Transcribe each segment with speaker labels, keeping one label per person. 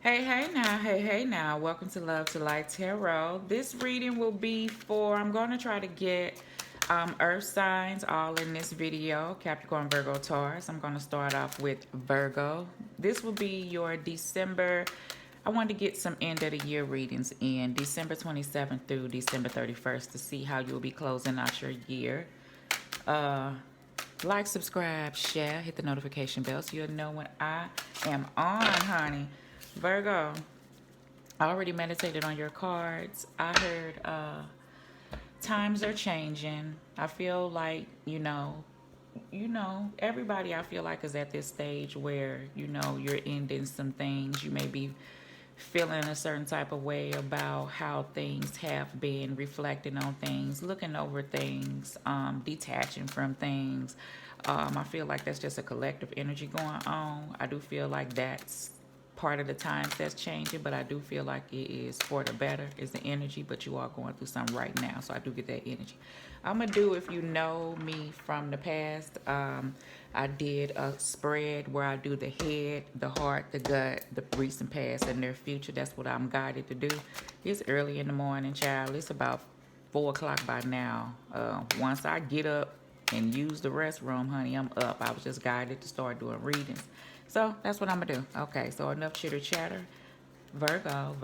Speaker 1: Hey now. Welcome to Love to Light Tarot. This reading will be for, I'm going to try to get earth signs all in this video. Capricorn, Virgo, Taurus. I'm going to start off with Virgo. This will be your December. I wanted to get some end of the year readings in December 27th through December 31st to see how you'll be closing out your year. Like, subscribe, share, hit the notification bell so you'll know when I am on, honey. Virgo, I already meditated on your cards. I heard times are changing. I feel like, everybody I feel like is at this stage where, you're ending some things. You may be feeling a certain type of way about how things have been, reflecting on things, looking over things, detaching from things. I feel like that's just a collective energy going on. I do feel like that's part of the times that's changing, but I do feel like it is for the better is the energy, but you are going through something right now, so I do get that energy. I'm gonna do, if you know me from the past, I did a spread where I do the head, the heart, the gut, the recent past, and their future. That's what I'm guided to do. It's early in the morning, child. It's about 4 o'clock by now. Once I get up and use the restroom, honey, I'm up. I was just guided to start doing readings. So that's what I'm going to do. Okay, so enough chitter chatter. Virgo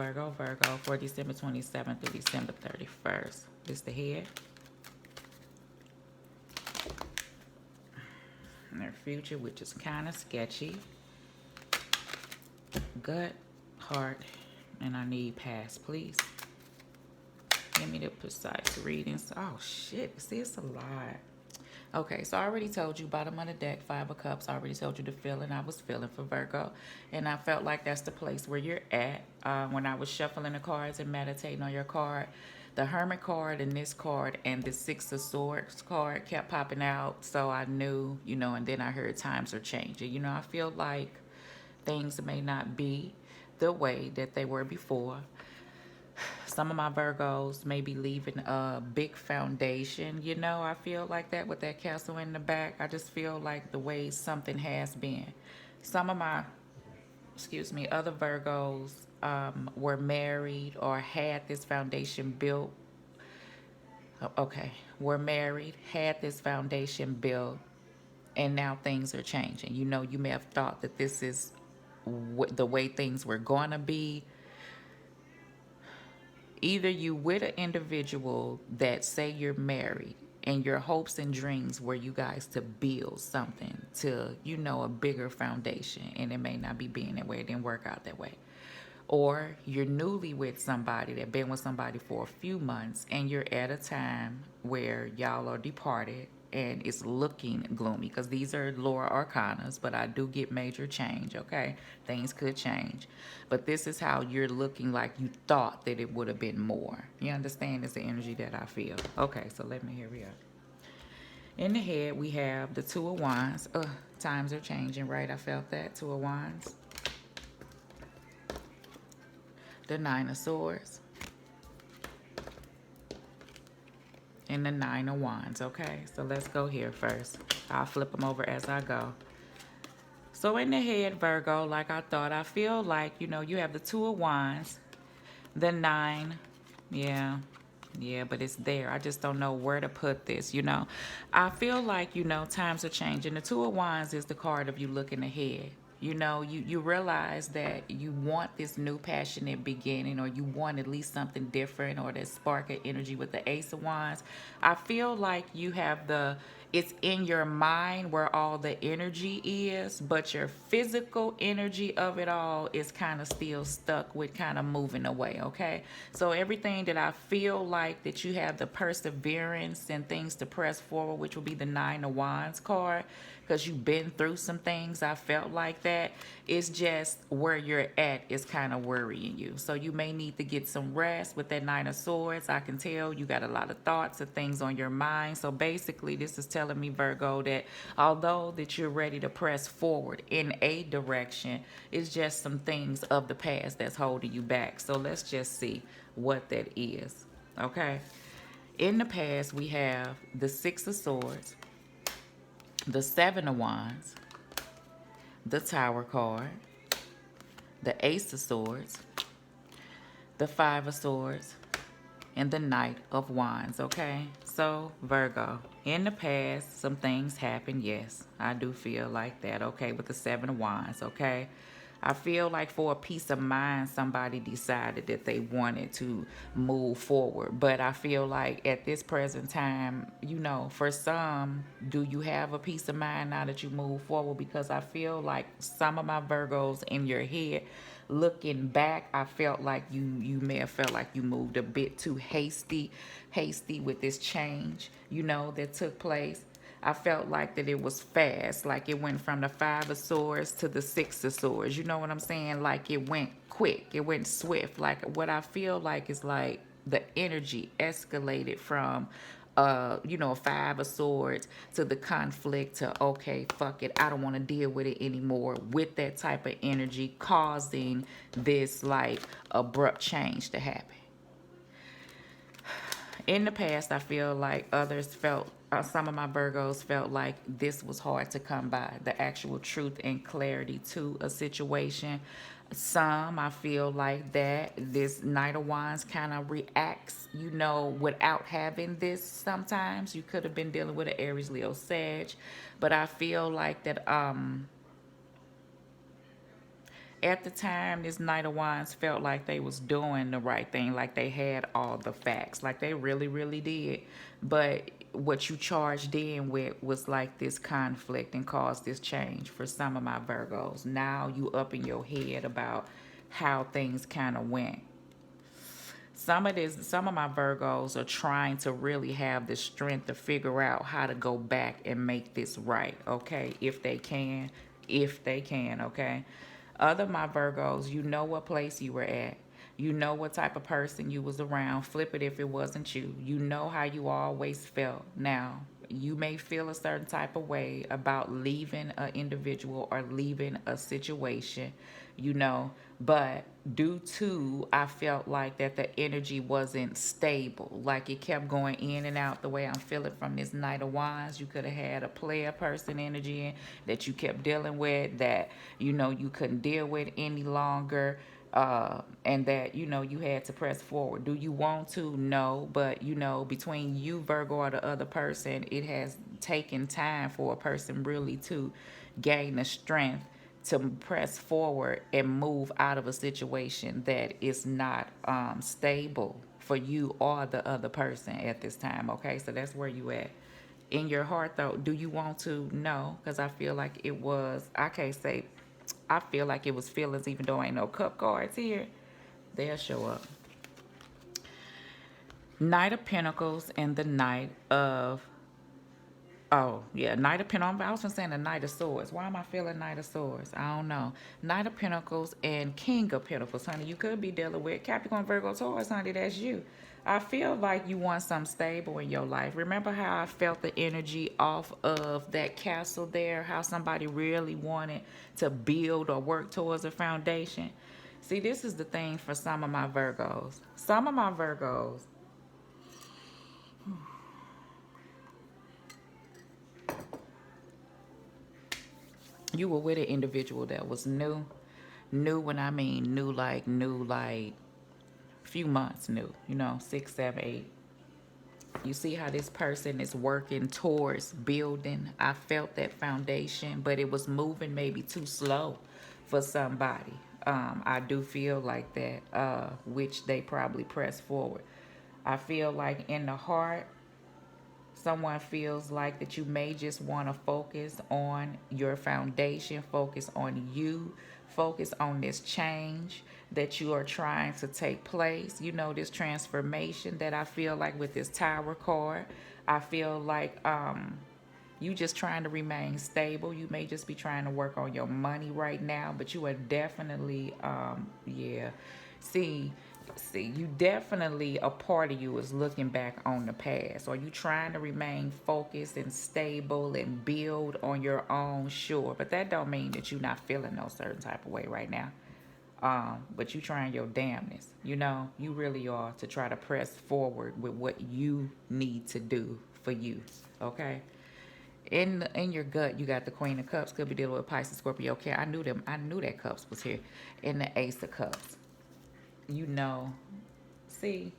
Speaker 1: for December 27th through December 31st. This is the head. And their future, which is kind of sketchy. Gut, heart, and I need past, please. Give me the precise readings. Oh, shit. See, it's a lot. Okay, so I already told you, bottom of the deck, 5 of Cups. I already told you the feeling I was feeling for Virgo. And I felt like that's the place where you're at. When I was shuffling the cards and meditating on your card, the Hermit card and this card and the Six of Swords card kept popping out. So I knew, and then I heard times are changing. I feel like things may not be the way that they were before. Some of my Virgos may be leaving a big foundation. I feel like that with that castle in the back. I just feel like the way something has been. Some of my, other Virgos were married or had this foundation built. Okay, were married, had this foundation built, and now things are changing. You may have thought that this is the way things were going to be. Either you with an individual that say you're married and your hopes and dreams were you guys to build something to, a bigger foundation, and it may not be being that way. It didn't work out that way. Or you're newly with somebody that been with somebody for a few months and you're at a time where y'all are departed and it's looking gloomy, because these are lower arcanas, but I do get major change. Okay, things could change, but this is how you're looking, like you thought that it would have been more. You understand? It's the energy that I feel. Okay, so let me, here we are. In the head we have the Two of Wands. Times are changing, right? I felt that. Two of Wands, the Nine of Swords, and the Nine of Wands. Okay, so let's go here first. I'll flip them over as I go. So in the head, Virgo, like I thought, I feel like, you have the Two of Wands, the Nine. Yeah, but it's there. I just don't know where to put this, I feel like, times are changing. The Two of Wands is the card of you looking ahead. You realize that you want this new passionate beginning, or you want at least something different, or that spark of energy with the Ace of Wands. I feel like you have it's in your mind where all the energy is, but your physical energy of it all is kind of still stuck with kind of moving away, okay? So everything that I feel like that you have the perseverance and things to press forward, which will be the Nine of Wands card, because you've been through some things. I felt like that. It's just where you're at is kind of worrying you. So you may need to get some rest with that Nine of Swords. I can tell you got a lot of thoughts and things on your mind. So basically this is telling me, Virgo, that although that you're ready to press forward in a direction, it's just some things of the past that's holding you back. So let's just see what that is. Okay. In the past, we have the Six of Swords, the Seven of Wands, the Tower card, the Ace of Swords, the Five of Swords, and the Knight of Wands, okay? So, Virgo, in the past, some things happened. Yes, I do feel like that, okay, with the Seven of Wands, okay? I feel like for a peace of mind, somebody decided that they wanted to move forward. But I feel like at this present time, you know, for some, do you have a peace of mind now that you move forward? Because I feel like some of my Virgos in your head, looking back, I felt like you may have felt like you moved a bit too hasty with this change, you know, that took place. I felt like that it was fast, like it went from the Five of Swords to the Six of Swords. You know what I'm saying? Like it went quick, it went swift. Like what I feel like is like the energy escalated from you know, a Five of Swords to the conflict to, okay, fuck it, I don't want to deal with it anymore, with that type of energy causing this like abrupt change to happen. In the past, I feel like others felt, some of my Virgos felt like this was hard to come by, the actual truth and clarity to a situation. Some, I feel like that this Knight of Wands kind of reacts, you know, without having this sometimes. You could have been dealing with an Aries, Leo, Sag. But I feel like that, at the time, this Knight of Wands felt like they was doing the right thing, like they had all the facts, like they really, really did. But what you charged in with was like this conflict and caused this change for some of my Virgos. Now you up in your head about how things kind of went. Some of my Virgos are trying to really have the strength to figure out how to go back and make this right, okay? If they can, okay? Other my Virgos, you know what place you were at. You know what type of person you was around. Flip it if it wasn't you. You know how you always felt. Now, you may feel a certain type of way about leaving an individual or leaving a situation, you know, but due to, I felt like that the energy wasn't stable, like it kept going in and out the way I'm feeling from this Knight of Wands. You could have had a player person energy in that you kept dealing with that, you know, you couldn't deal with any longer, and that, you know, you had to press forward. Do you want to? No. But, you know, between you, Virgo, or the other person, it has taken time for a person really to gain the strength to press forward and move out of a situation that is not stable for you or the other person at this time. Okay, so that's where you at. In your heart, though, do you want to? No, because I feel like it was, I can't say, I feel like it was feelings, even though ain't no cup cards here. They'll show up. Knight of Pentacles and the Knight of, oh, yeah, Knight of Pentacles. I was just saying the Knight of Swords. Why am I feeling Knight of Swords? I don't know. Knight of Pentacles and King of Pentacles, honey. You could be dealing with Capricorn, Virgo, Taurus, honey. That's you. I feel like you want something stable in your life. Remember how I felt the energy off of that castle there? How somebody really wanted to build or work towards a foundation? See, this is the thing for some of my Virgos. Some of my Virgos, you were with an individual that was new. New when I mean new like few months new, you know, 6, 7, 8. You see how this person is working towards building. I felt that foundation, but it was moving maybe too slow for somebody. I do feel like that, which they probably press forward. I feel like in the heart, someone feels like that you may just want to focus on your foundation, focus on you, focus on this change that you are trying to take place, you know, this transformation that I feel like with this Tower card. I feel like you just trying to remain stable. You may just be trying to work on your money right now, but you are definitely yeah, see, you definitely, a part of you is looking back on the past. Are you trying to remain focused and stable and build on your own? Sure, but that don't mean that you're not feeling no certain type of way right now. But you trying your damnness, you know, you really are, to try to press forward with what you need to do for you, okay? In your gut, you got the Queen of Cups. Could be dealing with Pisces, Scorpio. Okay, I knew them. I knew that Cups was here. And the Ace of Cups. You know, see,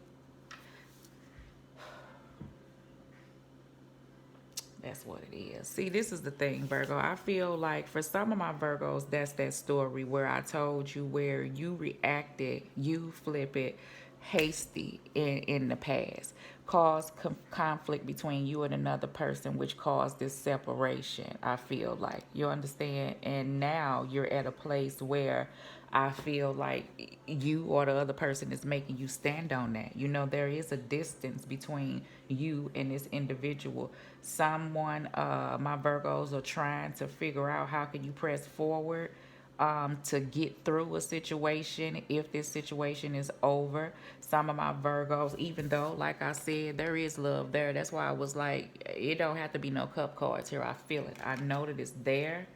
Speaker 1: that's what it is. See, this is the thing, Virgo. I feel like for some of my Virgos, that's that story where I told you where you reacted, you flip it, hasty in the past, caused conflict between you and another person, which caused this separation. I feel like you understand, and now you're at a place where I feel like you or the other person is making you stand on that. You know, there is a distance between you and this individual. Someone, my Virgos are trying to figure out how can you press forward to get through a situation if this situation is over. Some of my Virgos, even though, like I said, there is love there. That's why I was like, it don't have to be no cup cards here. I feel it. I know that it's there.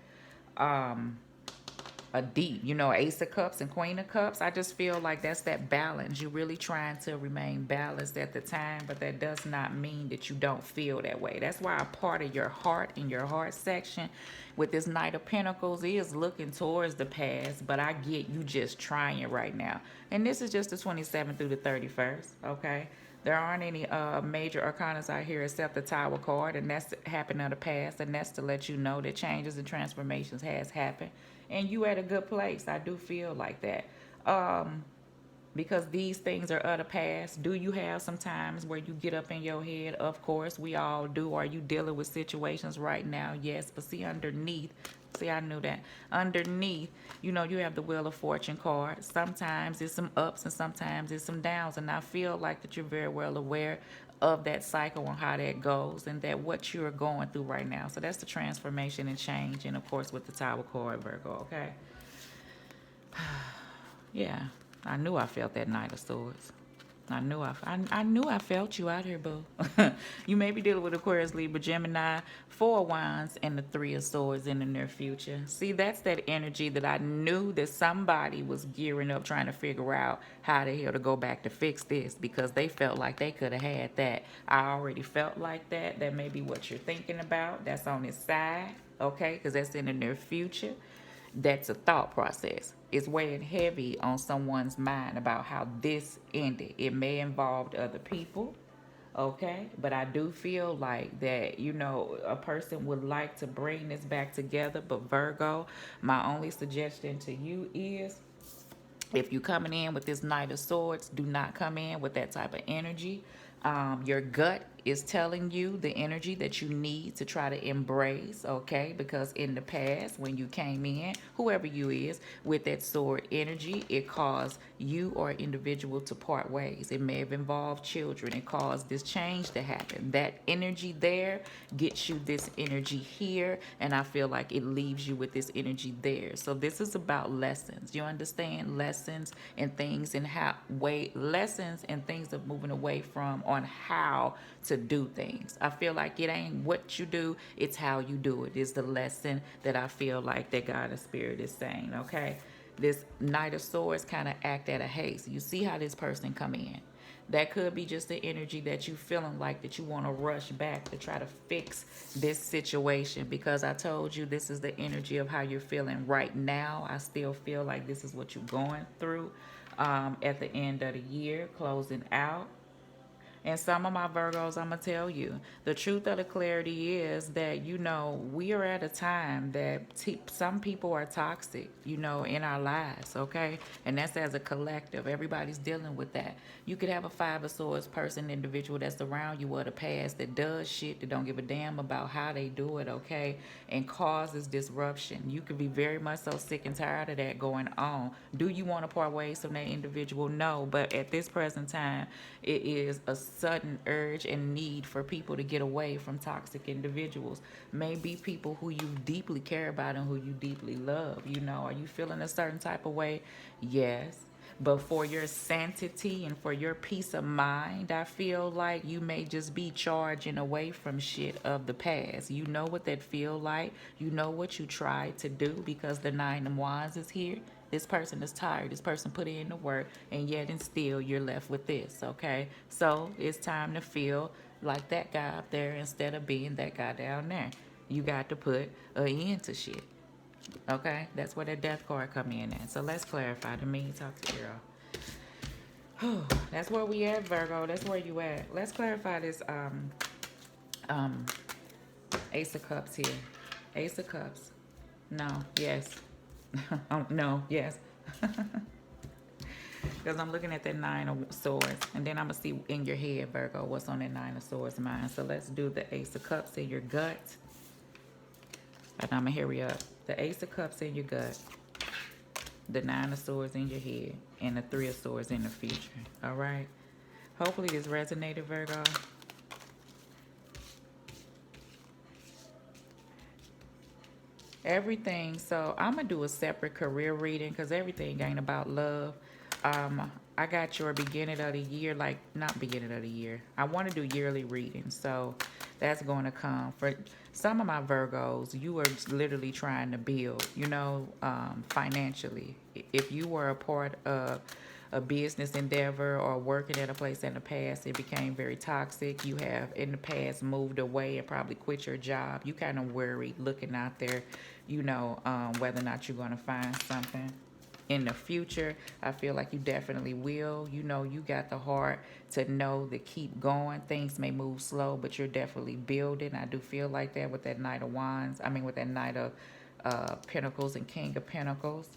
Speaker 1: Um, a deep, Ace of Cups and Queen of Cups. I just feel like that's that balance. You're really trying to remain balanced at the time, but that does not mean that you don't feel that way. That's why a part of your heart in your heart section with this Knight of Pentacles is looking towards the past, but I get you just trying right now. And this is just the 27th through the 31st, okay? There aren't any major arcanas out here except the Tower card, and that's happened in the past, and that's to let you know that changes and transformations has happened, and you at a good place. I do feel like that. Because these things are of the past. Do you have some times where you get up in your head? Of course, we all do. Are you dealing with situations right now? Yes, but see underneath. See, I knew that. Underneath, you have the Wheel of Fortune card. Sometimes it's some ups and sometimes it's some downs. And I feel like that you're very well aware of that cycle and how that goes and that what you're going through right now. So that's the transformation and change. And of course, with the Tower card, Virgo, okay? Yeah, I knew I felt that Knight of Swords. I knew I felt you out here, boo. You may be dealing with Aquarius, Libra, Gemini, Four of Wands, and the Three of Swords in the near future. See, that's that energy that I knew that somebody was gearing up trying to figure out how the hell to go back to fix this because they felt like they could have had that. I already felt like that. That may be what you're thinking about. That's on his side, okay? Because that's in the near future. That's a thought process. It's weighing heavy on someone's mind about how this ended. It may involve other people, okay? But I do feel like that, a person would like to bring this back together. But Virgo, my only suggestion to you is if you coming in with this Knight of Swords, do not come in with that type of energy. Your gut is telling you the energy that you need to try to embrace, okay? Because in the past, when you came in, whoever you is, with that sword energy, it caused you or an individual to part ways. It may have involved children. It caused this change to happen. That energy there gets you this energy here, and I feel like it leaves you with this energy there. So this is about lessons. You understand? Lessons and things and lessons and things of moving away from on how to do things. I feel like it ain't what you do, it's how you do it. It's the lesson that I feel like that God and Spirit is saying, okay? This Knight of Swords kind of act at a haste. You see how this person come in. That could be just the energy that you feeling like that you want to rush back to try to fix this situation because I told you this is the energy of how you're feeling right now. I still feel like this is what you're going through at the end of the year, closing out. And some of my Virgos, I'm going to tell you, the truth of the clarity is that, we are at a time that some people are toxic, in our lives, okay? And that's as a collective. Everybody's dealing with that. You could have a Five of Swords person, individual that's around you of the past that does shit, that don't give a damn about how they do it, okay? And causes disruption. You could be very much so sick and tired of that going on. Do you want to part ways from that individual? No. But at this present time, it is a sudden urge and need for people to get away from toxic individuals. Maybe people who you deeply care about and who you deeply love. Are you feeling a certain type of way? Yes. But for your sanity and for your peace of mind, I feel like you may just be charging away from shit of the past. You know what that feel like. You know what you tried to do because the Nine of Wands is here. This person is tired. This person put in the work, and yet and still you're left with this, okay? So it's time to feel like that guy up there instead of being that guy down there. You got to put an end to shit. Okay? That's where that death card come in at. So let's clarify. To me, talk to Girl. That's where we at, Virgo. That's where you at. Let's clarify this um Ace of Cups here. Ace of Cups. No, yes. No, yes. Because I'm looking at that Nine of Swords. And then I'm going to see in your head, Virgo, what's on that Nine of Swords mind. So let's do the Ace of Cups in your gut. And I'm going to hurry up. The Ace of Cups in your gut. The Nine of Swords in your head. And the Three of Swords in the future. All right? Hopefully this resonated, Virgo. Everything. So I'm going to do a separate career reading because everything ain't about love. I got your beginning of the year, like not beginning of the year. I want to do yearly readings, so that's going to come for some of my Virgos. You are literally trying to build, financially. If you were a part of a business endeavor or working at a place in the past, it became very toxic. You have in the past moved away and probably quit your job. You kind of worried looking out there, whether or not you're going to find something in the future. I feel like you definitely will. You got the heart to know to keep going. Things may move slow, but you're definitely building. I do feel like that with that Knight of Wands. I mean, with that Knight of Pentacles and King of Pentacles.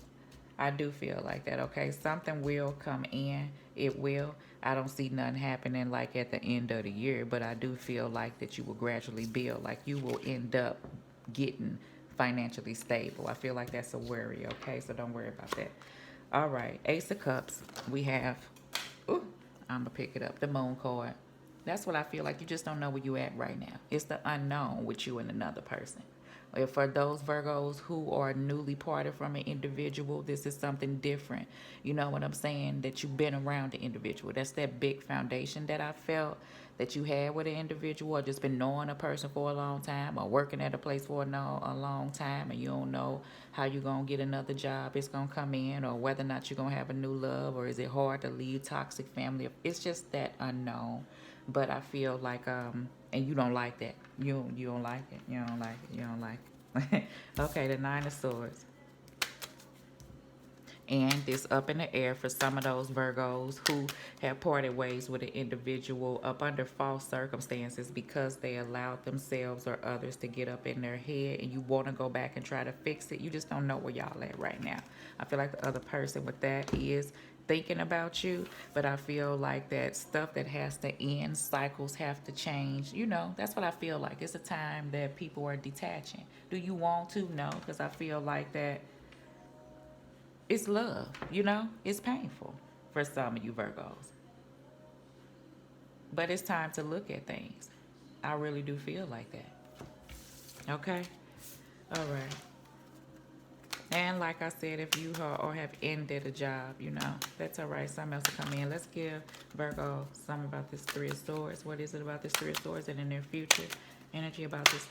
Speaker 1: I do feel like that, okay? Something will come in. It will. I don't see nothing happening like at the end of the year, but I do feel like that you will gradually build. Like you will end up getting financially stable. I feel like that's a worry, okay? So don't worry about that. All right, Ace of Cups. We have, ooh, I'm gonna pick it up, the Moon card. That's what I feel like. You just don't know where you at right now. It's the unknown with you and another person. For those Virgos who are newly parted from an individual, this is something different. You know what I'm saying? That you've been around the individual. That's that big foundation that I felt that you had with an individual, or just been knowing a person for a long time, or working at a place for a long time, and you don't know how you're going to get another job it's going to come in, or whether or not you're going to have a new love, or is it hard to leave toxic family. It's just that unknown. But I feel like and you don't like that. You don't like it. You don't like it. You don't like it. Okay, the Nine of Swords. And it's up in the air for some of those Virgos who have parted ways with an individual up under false circumstances because they allowed themselves or others to get up in their head, and you want to go back and try to fix it. You just don't know where y'all at right now. I feel like the other person with that is thinking about you, but I feel like that stuff that has to end, cycles have to change. That's what I feel like. It's a time that people are detaching. Do you want to? No, because I feel like that it's love, it's painful for some of you Virgos, but it's time to look at things. I really do feel like that. Okay. All right. And like I said, if you or have ended a job, that's all right. Something else will come in. Let's give Virgo something about this Three of Swords. What is it about this Three of Swords and in their future? Energy about this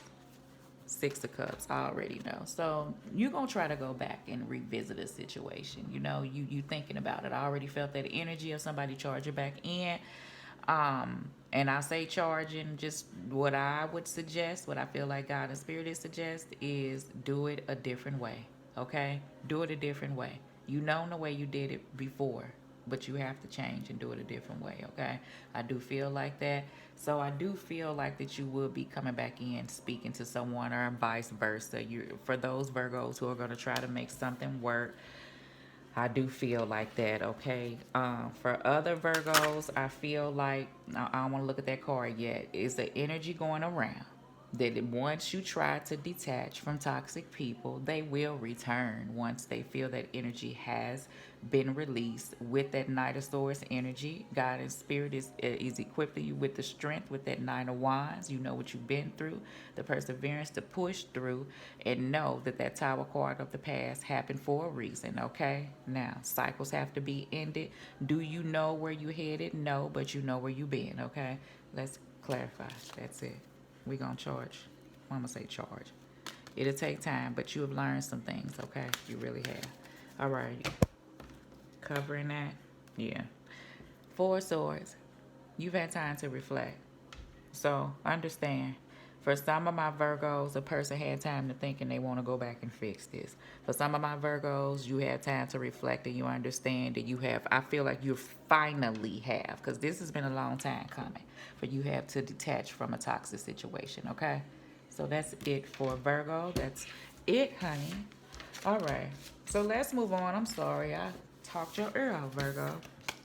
Speaker 1: Six of Cups. I already know. So you're going to try to go back and revisit a situation. You thinking about it. I already felt that energy of somebody charging back in. And I say charging, just what I would suggest, what I feel like God and Spirit is suggest is do it a different way. Okay? Do it a different way. You know the way you did it before, but you have to change and do it a different way. Okay? I do feel like that. So I do feel like that you will be coming back in speaking to someone, or vice versa. For those Virgos who are going to try to make something work, I do feel like that, okay? For other Virgos, I feel like, I don't want to look at that card yet. Is the energy going around that once you try to detach from toxic people, they will return once they feel that energy has been released. With that Knight of Swords energy, God and Spirit is equipping you with the strength with that Nine of Wands. You know what you've been through, the perseverance to push through, and know that that Tower card of the past happened for a reason, okay? Now, cycles have to be ended. Do you know where you headed? No, but you know where you been, okay? Let's clarify. That's it. We're going to charge. I'm going to say charge. It'll take time, but you have learned some things, okay? You really have. All right. Covering that? Yeah. Four of Swords. You've had time to reflect. So understand, For some of my Virgos, a person had time to think and they want to go back and fix this. For some of my Virgos, you had time to reflect and you understand that you have, I feel like you finally have, because this has been a long time coming, for you have to detach from a toxic situation, okay? So that's it for Virgo. That's it, honey. All right. So let's move on. I'm sorry. I talked your ear out, Virgo.